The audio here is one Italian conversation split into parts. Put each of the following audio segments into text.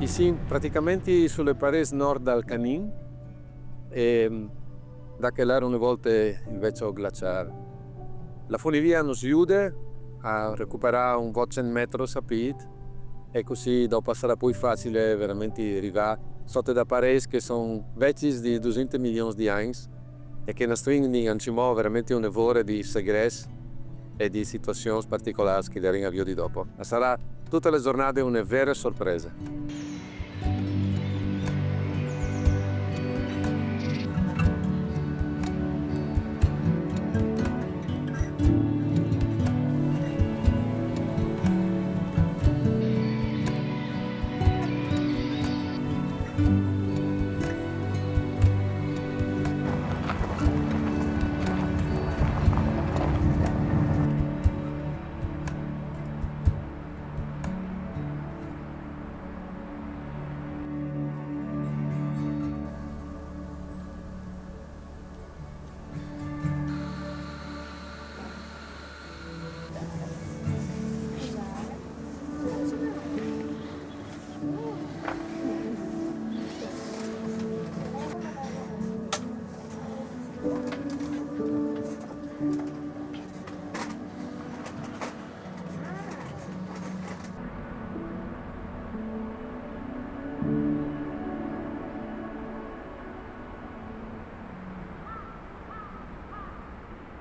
Sì, praticamente sulle pareti nord del Canin e da che là una volta invece ho glaciare. La funivia non si chiude a recuperare un 200 metri sapete e così dopo sarà poi facile veramente arrivare sotto da pareti che sono vecchi di 200 milioni di anni e che nascondono ci muove veramente un lavoro di segreti e di situazioni particolari che arriviamo di dopo. Sarà tutte le giornate una vera sorpresa.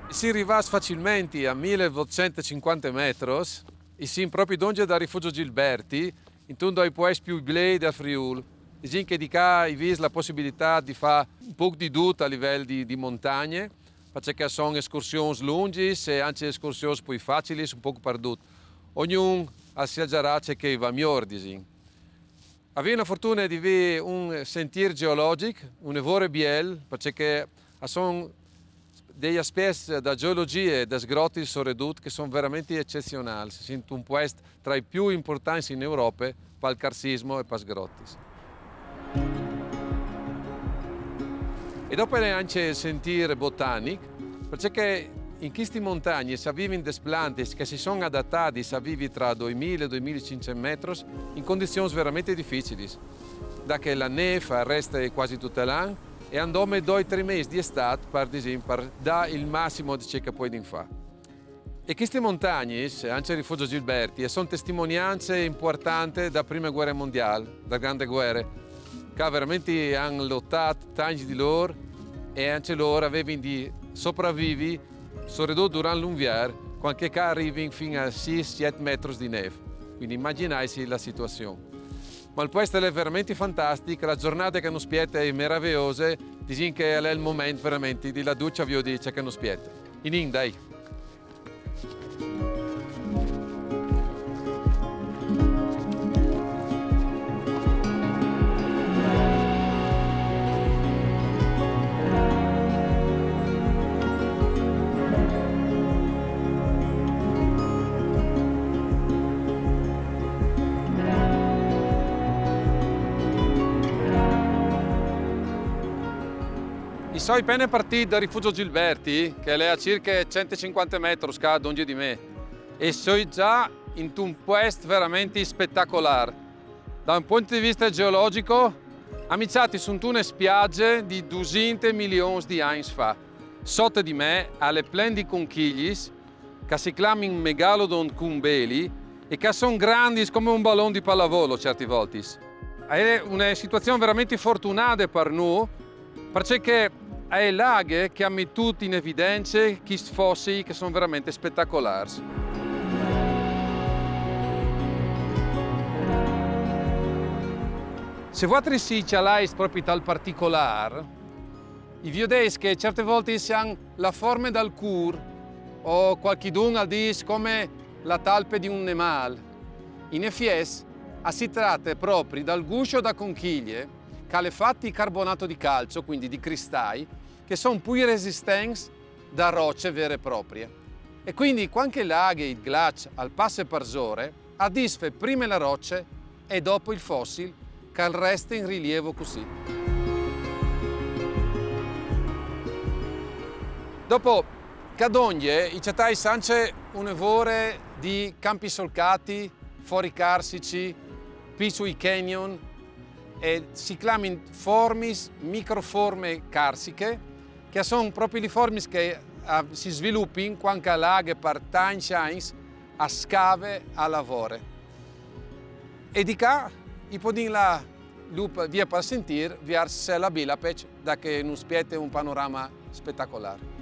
Si arriva facilmente a 1250 metri e si proprio donde da Rifugio Gilberti, in tundo ai paesi più belli del Friuli. Diciamo che di qua hai la possibilità di fare un po' di tutto a livello di montagne, perché sono escursioni lunghe e anche escursioni più facili, un po' perdute. Ognuno ha sia giarace che va migliore, diciamo. Avevo la fortuna di avere un sentiero geologico, un lavoro bello, perché sono degli aspetti da geologia e da sgrotti sorreduti che sono veramente eccezionali. Si sente un posto tra i più importanti in Europa per il carsismo e per sgrotti. E dopo anche il sentiero botanico, perché in queste montagne si vivono delle piante che si sono adattati a vivere tra 2000 e 2500 metri in condizioni veramente difficili. Da che la neve resta quasi tutto l'anno e andiamo 2-3 mesi di estate per dare il massimo di ciò che puoi fare. E queste montagne, anche il Rifugio Gilberti, sono testimonianze importanti della Prima Guerra Mondiale, della Grande Guerra, che veramente hanno lottato tanti di loro e anche loro avevano di sopravvivere, soprattutto durante l'inverno, quando arrivano fino a 6-7 metri di neve. Quindi immaginate la situazione. Ma il posto è veramente fantastico, la giornata che non spietta è meravigliosa, diciamo che è il momento veramente di la doccia vi dice che non spietta. In dai! Sono appena partito dal Rifugio Gilberti, che è a circa 150 metri da donde di me, e sono già in un posto veramente spettacolare. Da un punto di vista geologico, amici, sono una spiaggia di 200 milioni di anni fa. Sotto di me, alle plene di conchigli, che si chiamano Megalodon cumbeli, e che sono grandi come un ballone di pallavolo certe volte. È una situazione veramente fortunata per noi, perché è laghe che hanno tutti in evidenza questi fossili che sono veramente spettacolari. Se voi si c'è proprio tal particolare, i vedete che certe volte si hanno la forma del cur o qualcuno dice come la talpe di un animale. In effetti si tratta proprio dal guscio da conchiglie che ha fatti di carbonato di calcio, quindi di cristalli, che sono più resistenti da rocce vere e proprie. E quindi quando i laghi e i glaci al passo per ore, a disfe prima le rocce e dopo il fossile che resta in rilievo così. Dopo Cadoglie, i ciatai sance un'evore di campi solcati, fori carsici, piccoli canyon e si chiamano formis, microforme carsiche, che sono proprio le forme che si sviluppano quando laghe per tanti anni a scave a lavoro. E di qua, i podin la lupa via per sentire, verso la Bilapec, da che non spiete un panorama spettacolare.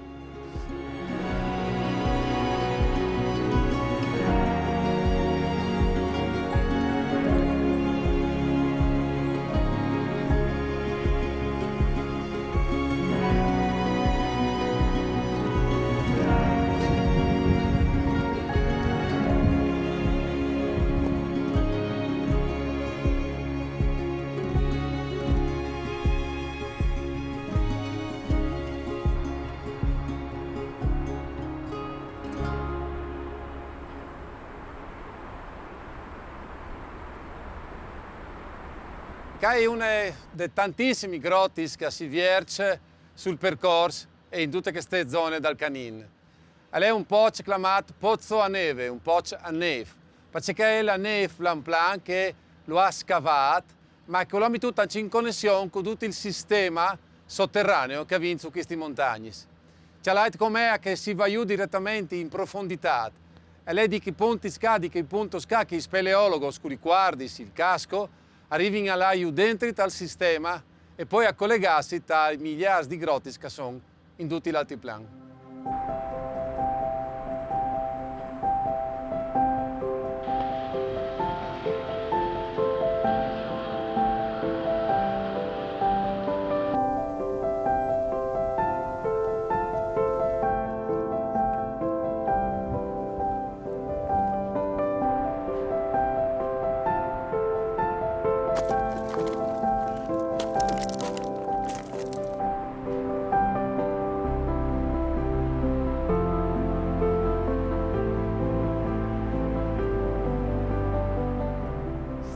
È una dei tantissimi grotti che si vierce sul percorso e in tutte queste zone del Canin. È un po' chiamato pozzo a neve, un po' a neve, perché è la neve plan plan che lo ha scavato, ma che lo ha messo in connessione con tutto il sistema sotterraneo che ha su queste montagne. C'è l'altro com'è che si va giù direttamente in profondità. E lei di che punti scadi, che punto scacchi, il speleologo, con i guardis, il casco, arrivano là dentro al sistema e poi a collegarsi tra migliaia di grotti che sono in tutti gli altiplani.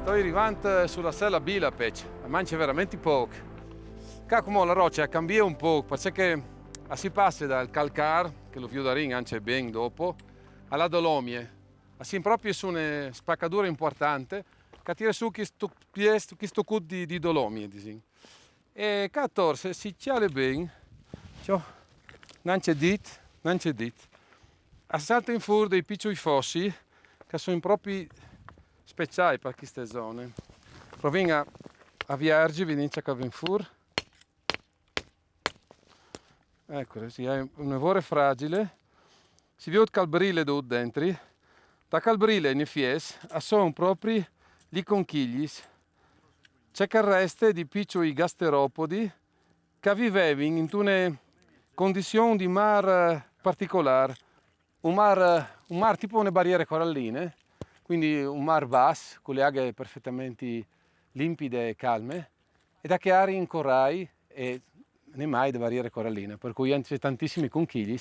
Sto arrivando sulla sella Bilapec, manca veramente poco. Qua come la roccia cambia un po', perché si passa dal calcar, che lo vedo anche ben dopo, alla dolomie. Si proprio su una spaccatura importante, che tira su questo cut di dolomie. E 14 si chiale bene, non c'è dit. A salto in fuori dei piccoli fossi, che sono proprio speciali per queste zone. Proviamo a Viergi, vediamo che viene fuori. Ecco, è un evore fragile. Si vede che il brile dentro. Da che il brile ne fies, sono proprio gli conchigli. C'è che resta di piccoli gasteropodi che vivevano in una condizione di mare particolare. Un mar tipo una barriere coralline. Quindi un mar basso, con le acque perfettamente limpide e calme, e da che aree in corai e ne mai di barriere coralline, per cui c'è tantissimi conchigli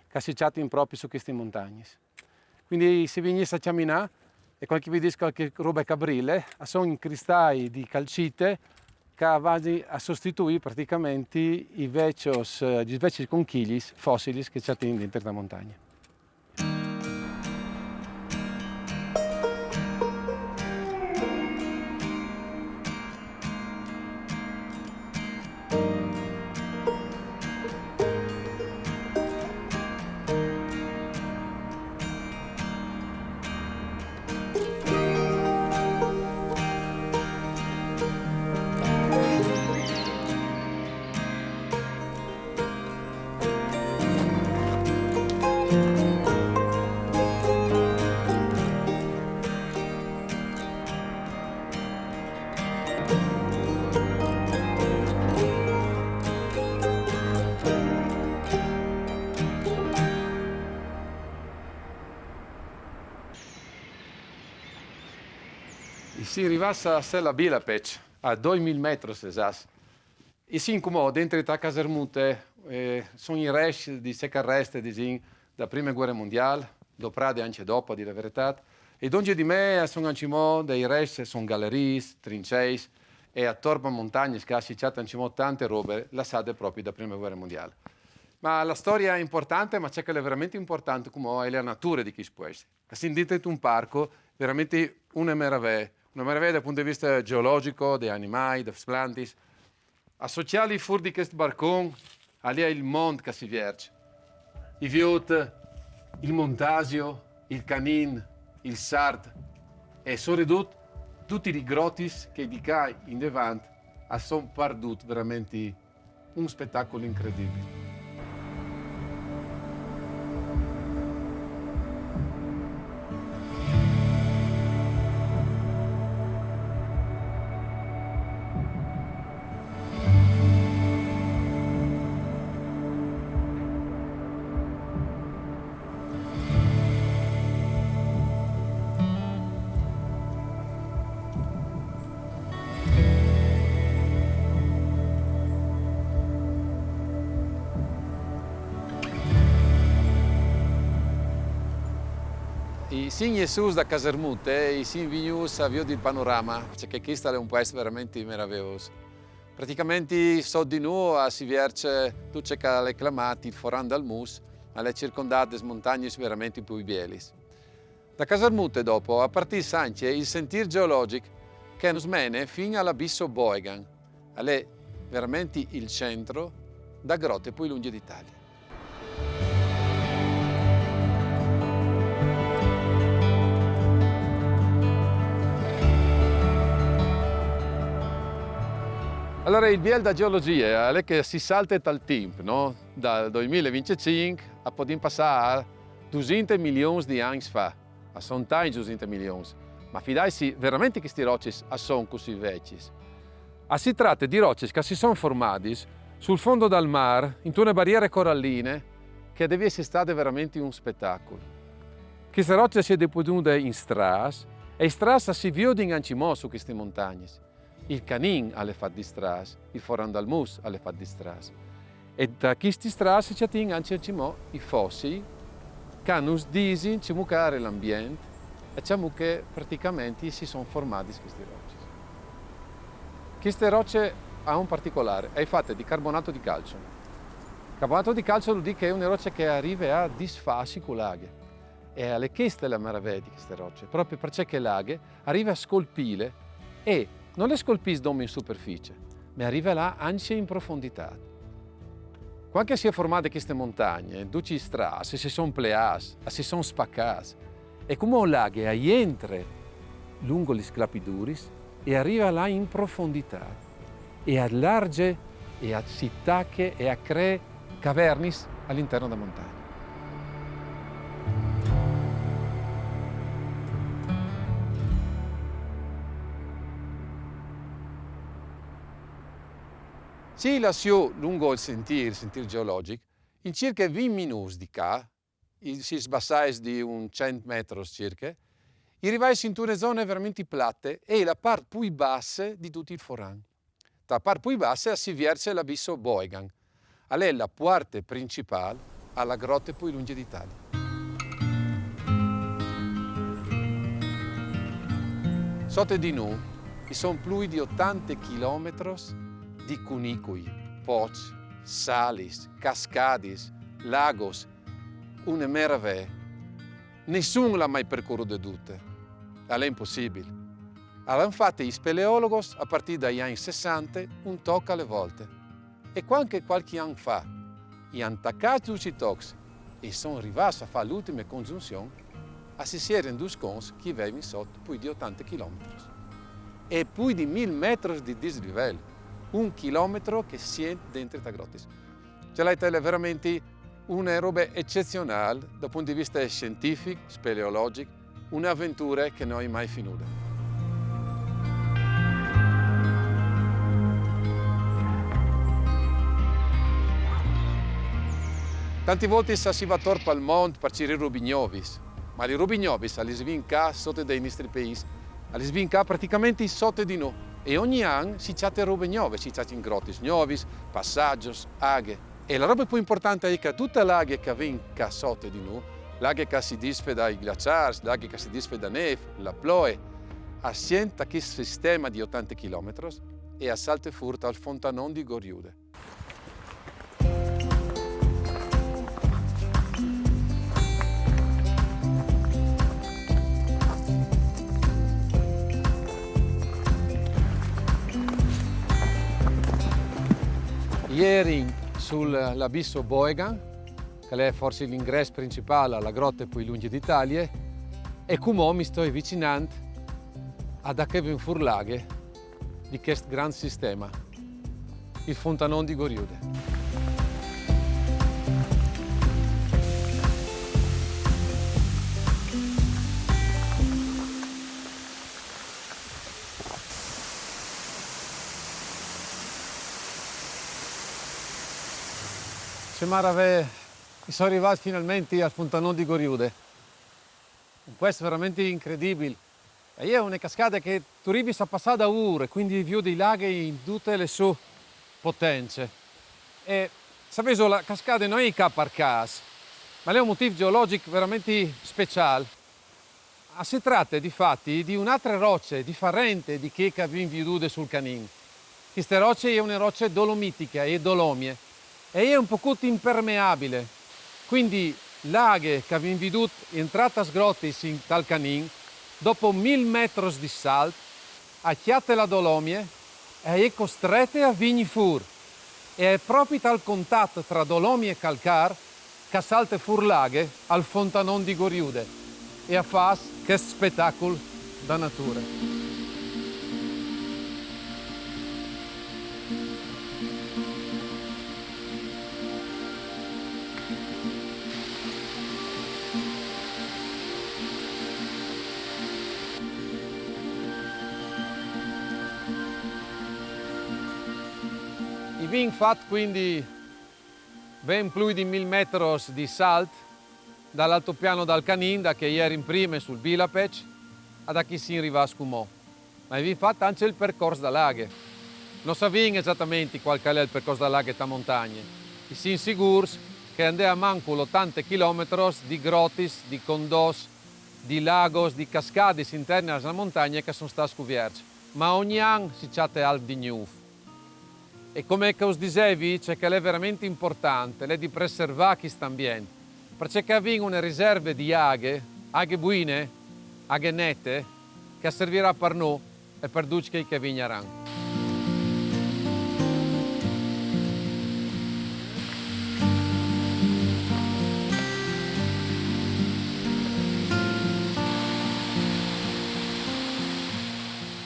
che si chattano proprio su queste montagne. Quindi se venisse a camminare e qualche roba cabrile, sono cristalli di calcite che vanno a sostituire praticamente gli vecchi conchigli fossili che c'è dentro la montagna. Si arrivasse a Sella Bilapec, a 2000 metri esatto. E si incomoda dentro la casermute, sono i resti di secca reste della Prima Guerra Mondiale, dopo e anche dopo, di la verità. E donde di me sono ancimo dei res, sono gallerie, trincei e attorno a montagne che c'è ancimo tante robe lasciate proprio da Prima Guerra Mondiale. Ma la storia è importante, ma c'è che è veramente importante come è la natura di questo paese. Si dite un parco veramente una meraviglia dal punto di vista geologico, degli animali, delle piante. Associali fuori di questo barcone, lì è il mondo che si vierge. I viot, il montasio, il canin, il sard e soprattutto tutti i grottis che di qua in davanti sono perduti veramente un spettacolo incredibile. I Sin Jesus da Casermute, i Sin Vignus a via del panorama, perché questo è un paese veramente meraviglioso. Praticamente so di noi si vierce tutto che è chiamato il Foran dal Mus, ma le circondate montagne veramente più belle. Da Casermute dopo, a partire anche il sentiero geologico che nos mena fino all'abisso Boegan, è veramente il centro da grotte più lunghe d'Italia. Allora, il biel da geologia è che si salta dal tempo, no? Dal 2025 a poter passare 200 milioni di anni fa. Sono tanti 200 milioni, ma fidai veramente che queste rocce sono così vecchie. Si tratta di rocce che si sono formate sul fondo del mare, in una barriere coralline, che deve essere state veramente un spettacolo. Queste rocce si deponute in stras, e in stras si vedono anche su queste montagne. Il Canin ha fatto di stras, il Foran dal Mus ha fatto di stras. E da questi stras ci sono anche i fossili che nos dicono che l'ambiente e che praticamente si sono formati queste rocce. Queste rocce hanno un particolare, è fatta di carbonato di calcio. Il carbonato di calcio vuol dire che è una roccia che arriva a disfarsi con l'aghe. E questa è la meraviglia di queste rocce, proprio perché l'aghe arriva a scolpire e non le scolpisce in superficie, ma arriva là anche in profondità. Quando si è formate queste montagne, tutti i strassi si sono pleati, si sono spaccati. E come un lago entra lungo gli sclapiduris e arriva là in profondità e allarga e si attacca e crea cavernis all'interno della montagna. Si lasciò lungo il sentiero geologico, in circa 20 minuti di qua, si sbassai di un 100 metri circa, arrivai in una zona veramente platte e la parte più bassa di tutto il Foran. La parte più bassa si vierce l'abisso Boegan, è la porta principale alla grotta più lunga d'Italia. Sotto di noi sono più di 80 chilometri di cunicoli, poci, salis, cascadis, lagos, una meraviglia. Nessuno l'ha mai percorso tutte, è impossibile. Hanno fatto gli speleologi a partire dagli anni 60 un tocco alle volte. E qualche anno fa, hanno attaccato tutti i tocchi e sono arrivati a fare l'ultima congiunzione, si si rendono conto che avevano sotto più di 80 chilometri e più di 1000 metri di dislivello. 1 chilometro che si è dentro questa grotta. Cioè, è veramente una roba eccezionale dal punto di vista scientifico, speleologico, un'avventura che non è mai finita. Tante volte si va torpo al mondo per cercare i rubignovis, ma i rubignovis li svinca sotto dei nostri paesi, li svinca praticamente sotto di noi. E ogni anno si c'è robe nuove, si c'è in grotte nuove, passaggi, aghe. E la roba più importante è che tutta l'aghe che viene sotto di noi laghi che si disfe dai glaciari, laghi che si disfe da neve, la ploe, assienta questo sistema di 80 km e a salte furta al fontanon di Goriude. Ieri sull'abisso Boegan, che è forse l'ingresso principale alla grotta più lunga d'Italia, e come mi sto avvicinando ad Akevin Furlaghe di questo grande sistema, il fontanon di Goriude. Sono arrivato finalmente al fontanon di Goriude. Questo è veramente incredibile. E è una cascata che tu arrivi a passare da ore, quindi viu dei laghi in tutte le sue potenze. E sapete, la cascata non è per caso, ma è un motivo geologico veramente speciale. Si tratta di fatti di un'altra roccia differente di che abbiamo veduto sul Canin. Queste rocce è una roccia dolomitica e dolomie. E è un po' impermeabile, quindi laghe che abbiamo veduto entrate sgrotte in tal Canin, dopo 1000 metri di salto, acchiate la dolomie e è costrette a venire fuori. E è proprio dal contatto tra dolomie e calcar che salta fuori laghe al fontanon di Goriude e a fare questo spettacolo da natura. Abbiamo fatto quindi ben più di 1000 metri di salto dall'altopiano dal Canin, da che ieri in prima sul Bilapec, ad chi si arriva a Scumò. Ma abbiamo fatto anche il percorso da laghe. Non sappiamo esattamente qual è il percorso da laghe e montagne. E siamo sicuri che andiamo a manco 80 km di grottis, di condos, di lagos, di cascate interne alla montagna che sono state scoperte. Ma ogni anno si chatte al di nuovo. E come us dicevi, c'è che è veramente importante, è di preservare questo ambiente, perché abbiamo una riserva di aghe buine, aghe nette, che servirà per noi e per tutti che vigneranno.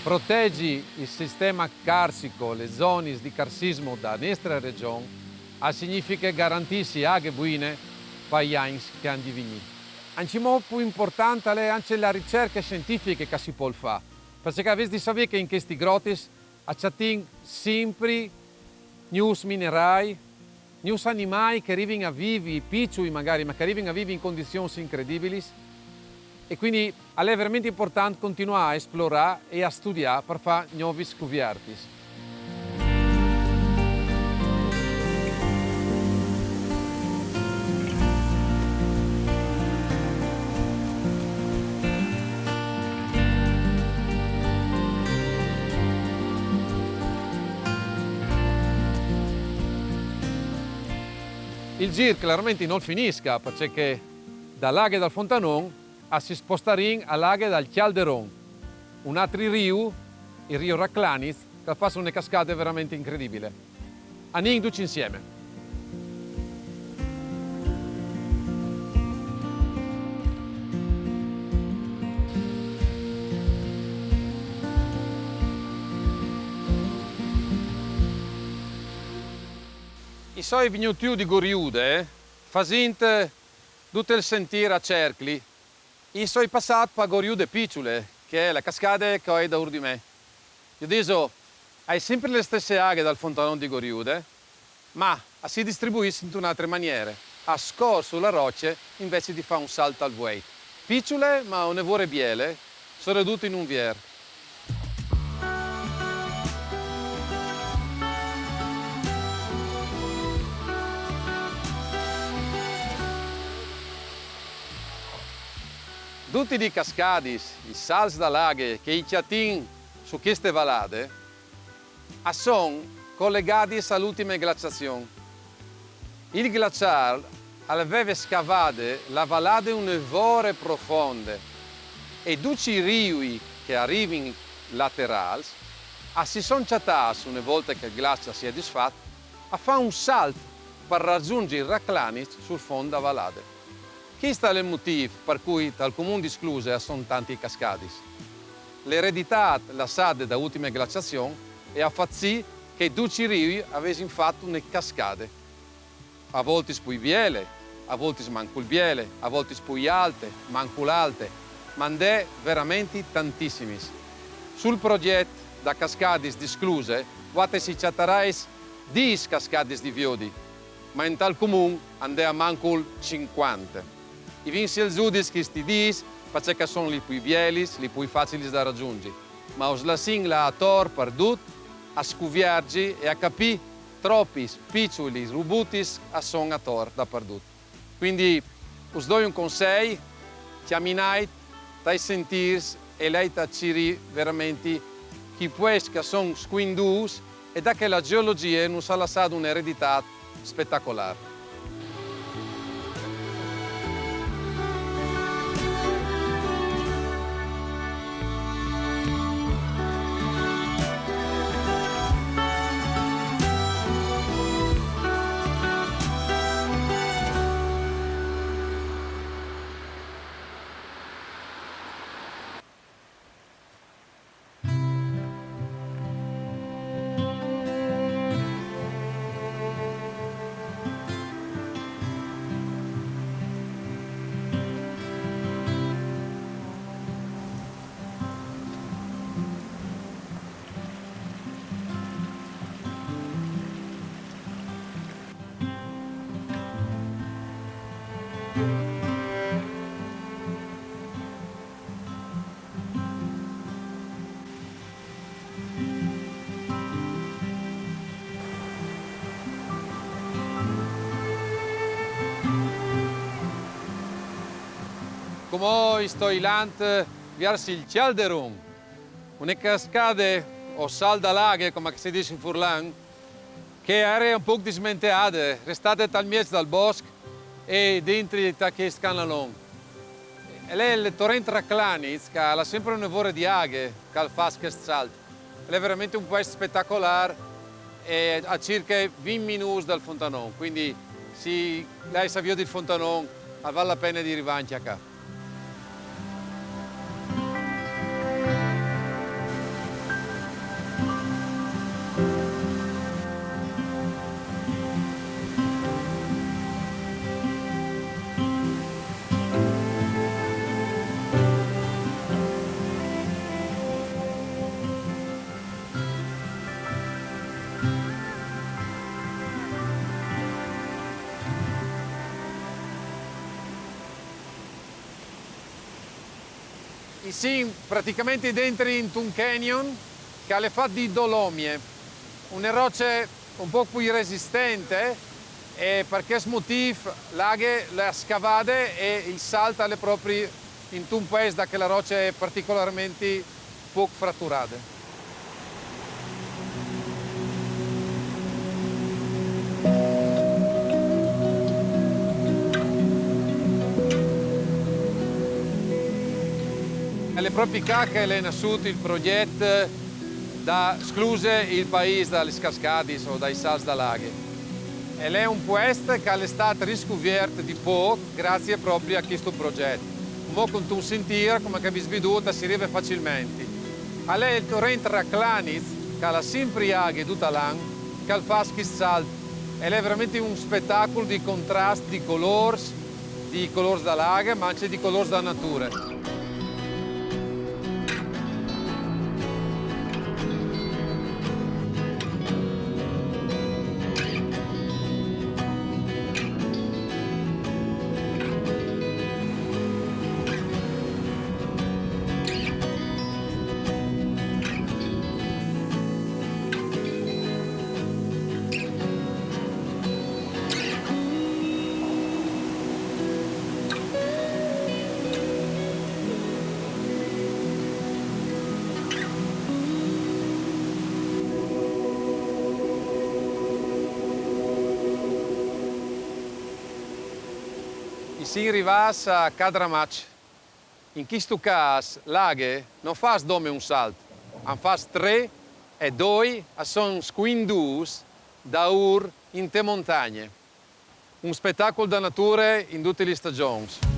Proteggi il sistema carsico, le zone di carsismo da nostra regione, significa garantirsi aghe buine per gli anni che hanno di venire. Anche più importante è anche la ricerca scientifica che si può fare, perché avete sapere che in questi grotti c'è sempre nuovi minerali, nuovi animali che arrivano a vivere, piccoli magari, ma che arrivano a vivere in condizioni incredibili. E quindi è veramente importante continuare a esplorare e a studiare per fare nuove scoperte. Il giro chiaramente non finisca, perché da Laghe dal Fontanon si sposterà a Laghe dal Chialderon, un altro rio, il rio Raclaniz, che fa una cascata veramente incredibile. Andiamo tutti insieme. I suoi vignetti di Goriude facendo tutto il sentiero a cercoli. I suoi passati per Goriude Picciole, che è la cascata che ho da ur di me. Io dico, hai sempre le stesse aghe dal fontanon di Goriude, ma si distribuiscono in un'altra maniera. A scorso la roccia invece di fare un salto al vuoto. Picciole, ma un evore biele, sono ridotte in un vier. Tutti i cascadi, i sals da laghe che i ciatin su queste vallate sono collegati all'ultima glaciazione. Il glaciar aveva scavato la vallata una vore profonde e tutti i riui che arrivano laterali si sono chattati una volta che il ghiaccio si è disfatto a fare un salto per raggiungere il Raclanic sul fondo della vallata. Questo è il motivo per cui dal comune di Scluse sono tanti cascadi. L'eredità lasciata da ultima glaciazione ha fatto sì che tutti i riui avessero fatto una cascata. A volte spui biele, a volte manco il biele, a volte spui alte, manco l'alte, ma ne veramente tantissimi. Sul progetto da cascadis di Scluse, guardate si chatterai 10 cascadis di Viodi, ma in tal comune andea manco 50. I vinsi il giudice questi 10 perché sono li più bieli, li più facili da raggiungere, ma os la singla a tor perdut, a scuviargi e a capire troppi piccoli rubutis a son a tor da perdut. Quindi us do un consiglio, chiaminai, dai sentirs e lei taciri veramente chi puesca sono squindus e da che la geologia non ha lasciato un'eredità spettacolare. Come sto ilante verso il Calderon, una cascata o sal da laghe, come si dice in Furlan, che era un po' dismentata, restate talmente dal bosco e dentro da questo canalone. E lei è il torrente Raclanic, che ha sempre un nevore di aghe che fa questo salto. È veramente un posto spettacolare e a circa 20 minuti dal Fontanon, quindi se lei sa via del Fontanon, vale la pena di arrivare a qua. Sì, praticamente dentro in un canyon che è fatto di dolomie, una roccia un po' più resistente e per questo motivo l'aghe le scavate e il salto è proprio in un paese da che la roccia è particolarmente poco fratturata. È proprio qua che è nato il progetto da Scluse il paese dalle cascate o dai sals da laghe. Ed è un posto che è stato riscoperto di poco grazie proprio a questo progetto. Mo con tu sentire come che vi sveduta si arriva facilmente. È il torrente Raclanic che ha sempre aghe tutta l'anno che fa questo salto. Ed è veramente un spettacolo di contrasto di colori da laghe ma anche di colori da natura. si arriva a Cadramach. In questo caso, l'aghe non fa dome un salto, ma fa 3 e 2 sono squindus da ur in te montagne. Un spettacolo da natura in tutte le stagioni.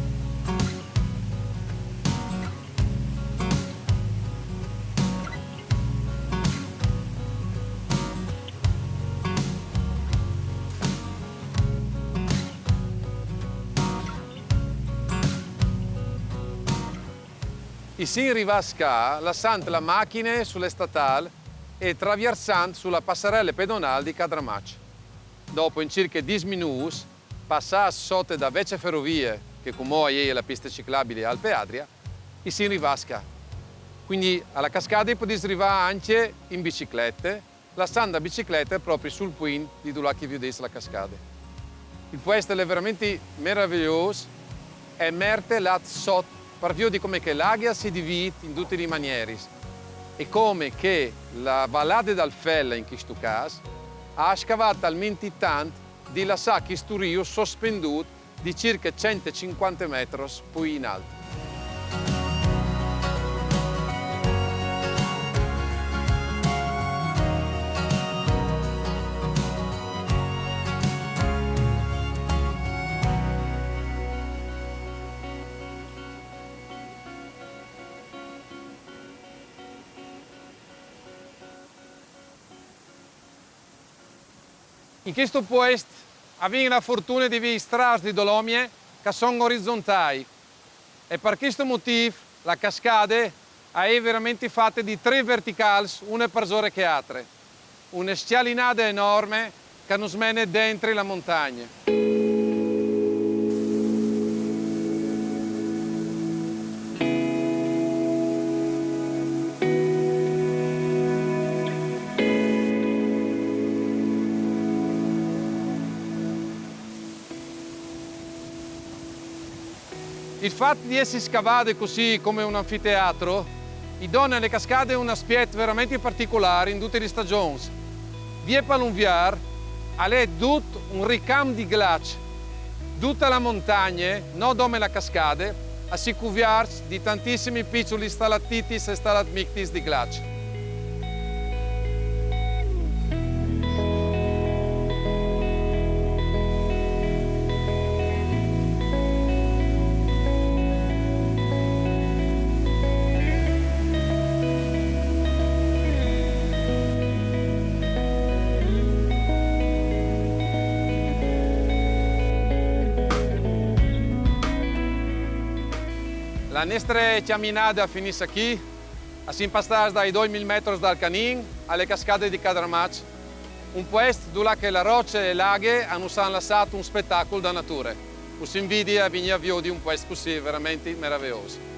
E si arriva a lasciando la macchina sulle statali e attraversando sulla passerella pedonale di Cadramach. Dopo in circa 10 minuti, passare sotto da vecchie ferrovie, che come è la pista ciclabile Alpe Adria, e si arriva a. Quindi alla cascata potete arrivare anche in bicicletta, lasciando la bicicletta proprio sul punto di dove vedete la cascata. Il posto è veramente meraviglioso e merte là sotto per via di come che l'Aglia si divide in tutte le maniere e come che la vallata d'Alfella in questo caso ha scavato talmente tanto di lasciare questo rio sospenduto di circa 150 metri poi in alto. In questo posto abbiamo la fortuna di vedere strade di dolomie che sono orizzontali e per questo motivo la cascata è veramente fatta di 3 verticali, una peggiore che altre. Una scialinata enorme che nos mena dentro la montagna. Il fatto di essere scavate così come un anfiteatro gli dona alle cascate un aspetto veramente particolare in tutte le stagioni. Via Palunviar è tutto un ricambio di ghiaccio. Tutta la montagna, non come la cascata, si cuvia di tantissimi piccoli stalactitis e stalagmitis di ghiaccio. La nostra camminata finisce qui, si impasta dai 2000 metri dal Canin alle cascate di Cadramach, un posto dove la roccia e le laghe hanno lasciato un spettacolo da natura. Us invidia a venire a vedere un posto così veramente meraviglioso.